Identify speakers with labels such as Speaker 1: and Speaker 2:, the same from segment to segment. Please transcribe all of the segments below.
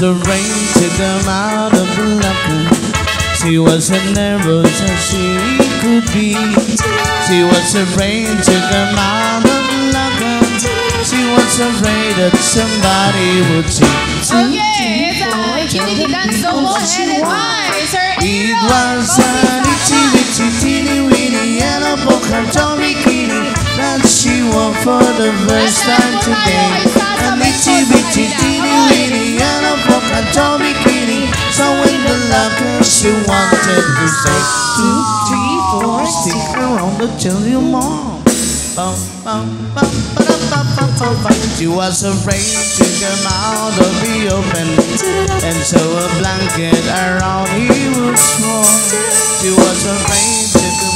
Speaker 1: afraid to come out of the locker. She was as nervous as she could be. She was afraid to come out of the locker. She was afraid that somebody would cheat.
Speaker 2: Okay, can you dance the whole headed by Sir
Speaker 1: It was an itchy bitchy teeny weeny yellow polka dot bikini that she wore for the first time today. An itchy bitchy teeny weeny yellow polka dot bikini. So in the locker she wanted to say 2, 3, 4, stick around to tell your mom. She was afraid to come out of the open, and so a blanket around he was warm. She was afraid to come.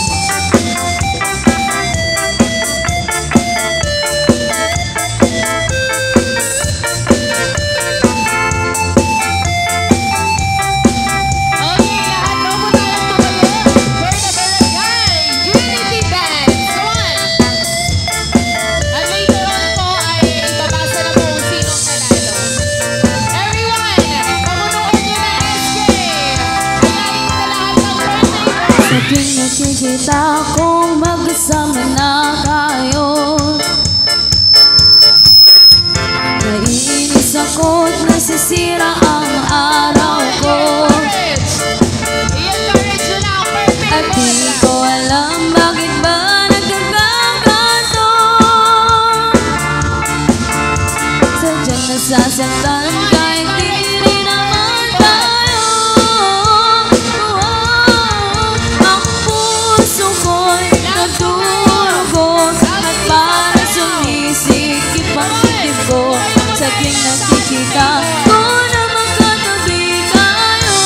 Speaker 3: Laging nakikita kong magkasama na tayo. Naiinis ako't nasisira ang araw ko. At di ko alam bakit ba nagkakaganto. Sadyang nasasaktan kahit di rin naman tayo. Ang puso ko'y nagdurugo at para sumisikip ang titib ko. Sadyang nakikita ko na magkatabi tayo.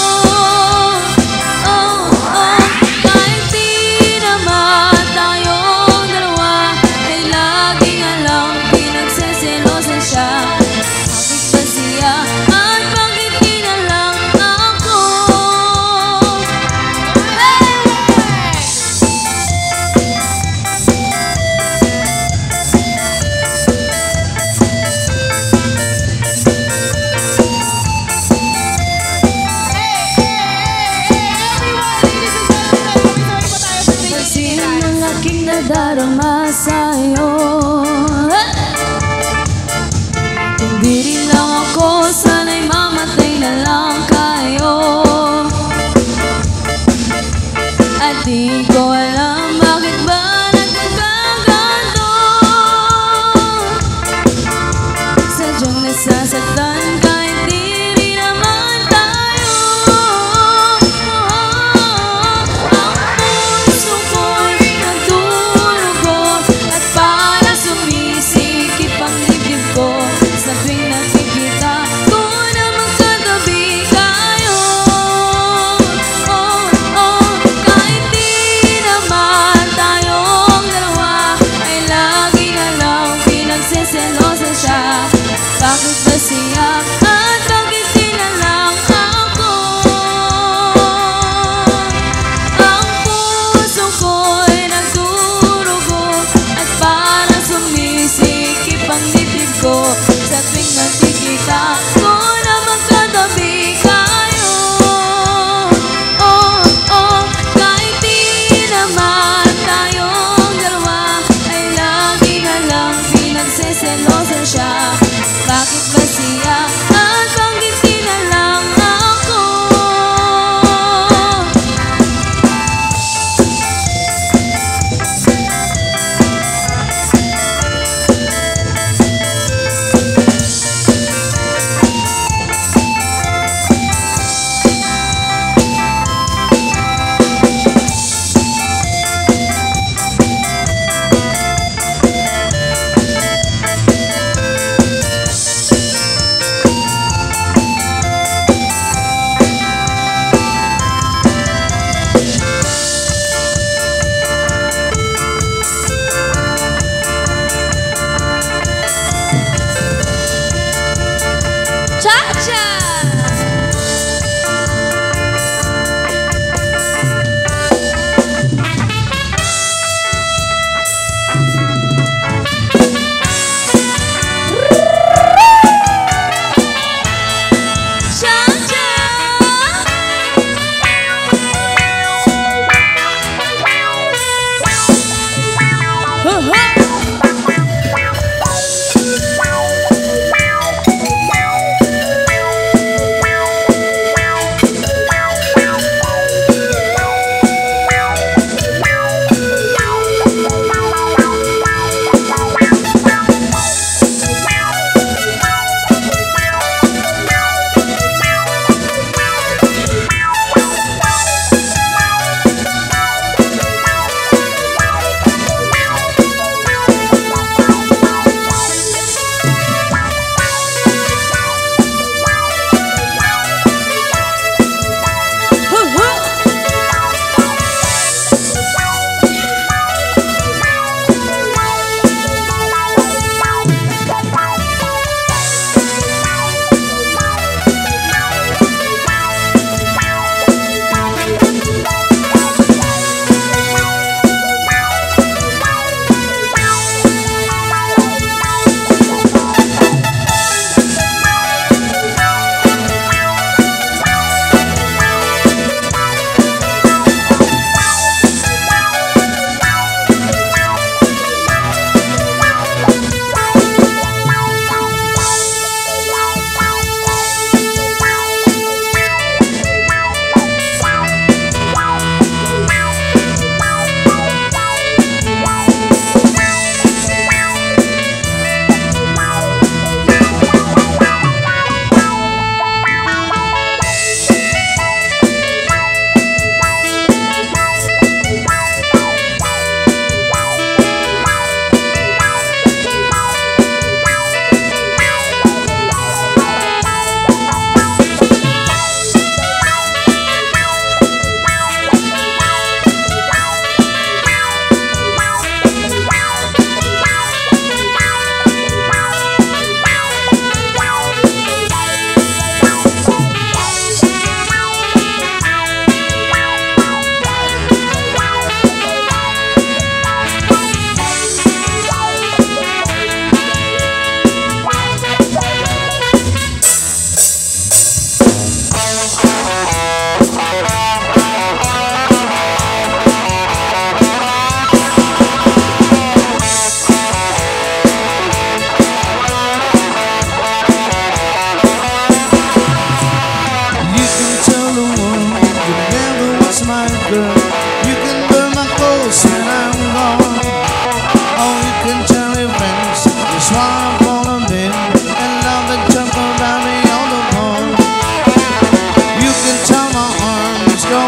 Speaker 3: Kahit di naman tayong dalawa ay laging alam pinagseselosan siya. Bakit ba siya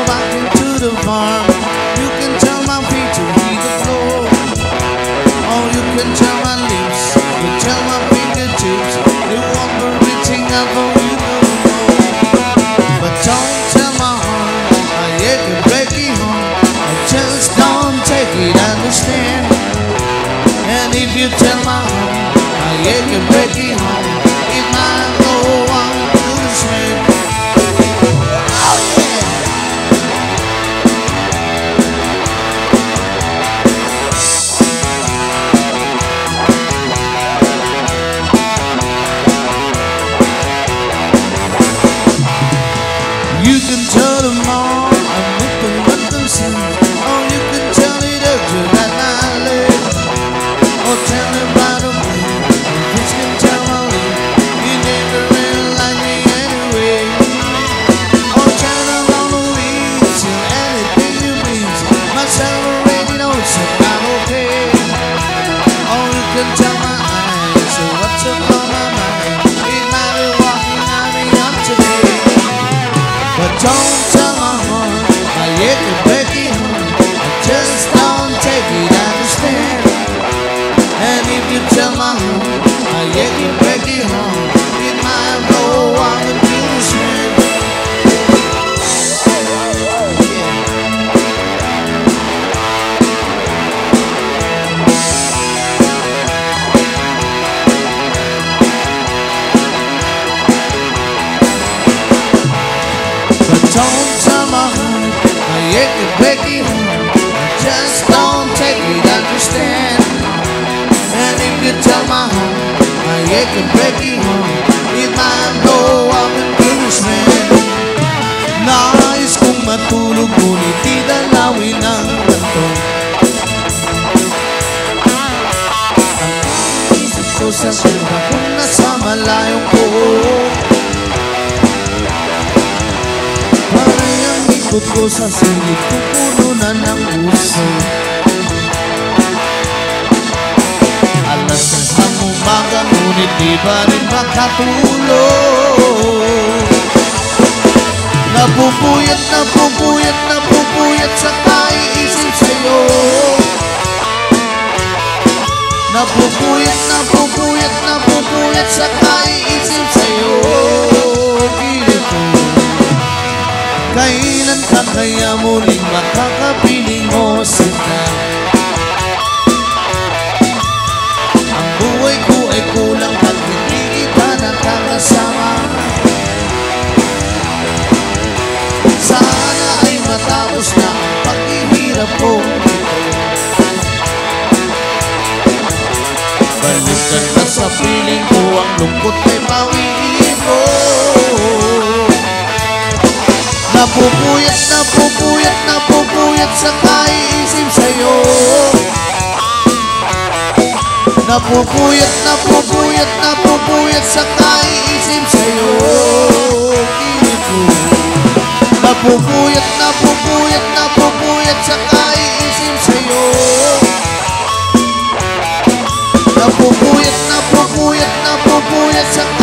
Speaker 1: back into the farm. You can tell my feet to hit the floor. Oh, you can tell my lips, you tell my fingertips. They won't be reaching out for you to know. But don't tell my heart, I ache and break it home. I just don't take it, understand. And if you tell my heart, I ache and break it home, it might go on to the same. Oh yeah. You can tell them all I'm open with them sin. Oh, you can tell it up to that my leg. Oh, tell me about the moon. Bitch can tell my life. You never really like me anyway. Oh, tell them all the leads and anything you please. Myself already knows I'm not okay. Oh, you can tell my eyes. So what's up on my mind? It might be walking on me up today. But don't tell my heart, I ache and break it home. I just don't take it, understand. And if you tell my heart, I ache and break it home, it might blow on the blues, man. But don't tell my heart, I ache and break it home. I just don't take it, understand. And if you tell my heart, I ache and break it home, it might blow up and blues, man. Nais kong matulog, ngunit di dalawin ang kanto. Ang isip ko sa sura kung nasa malayong ko. Ikot ko sa silid ko, puno na ng puso. Alas ng umaga, ngunit di pa rin makatulog. Napupuyat, napupuyat, napupuyat sa kaiisip sa'yo. Napupuyat, napupuyat, napupuyat sa kaiisip sa'yo. Pilit ko, kailan ka kaya muling makakapiling mo sila? Ang buhay ko ay kulang pag hindi kita nakakasama. Sana ay matapos na ang paghihirap ko dito. Balikan na sa piling ko, ang lungkot ay pawiin ko. Napupuyat, napupuyat, napupuyat sa kaiisip sa'yo. Napupuyat, napupuyat, napupuyat sa kaiisip sa'yo. Pilit ko. Napupuyat, napupuyat, napupuyat sa kaiisip sa'yo. Napupuyat, napupuyat, napupuyat sa kaiisip sa'yo.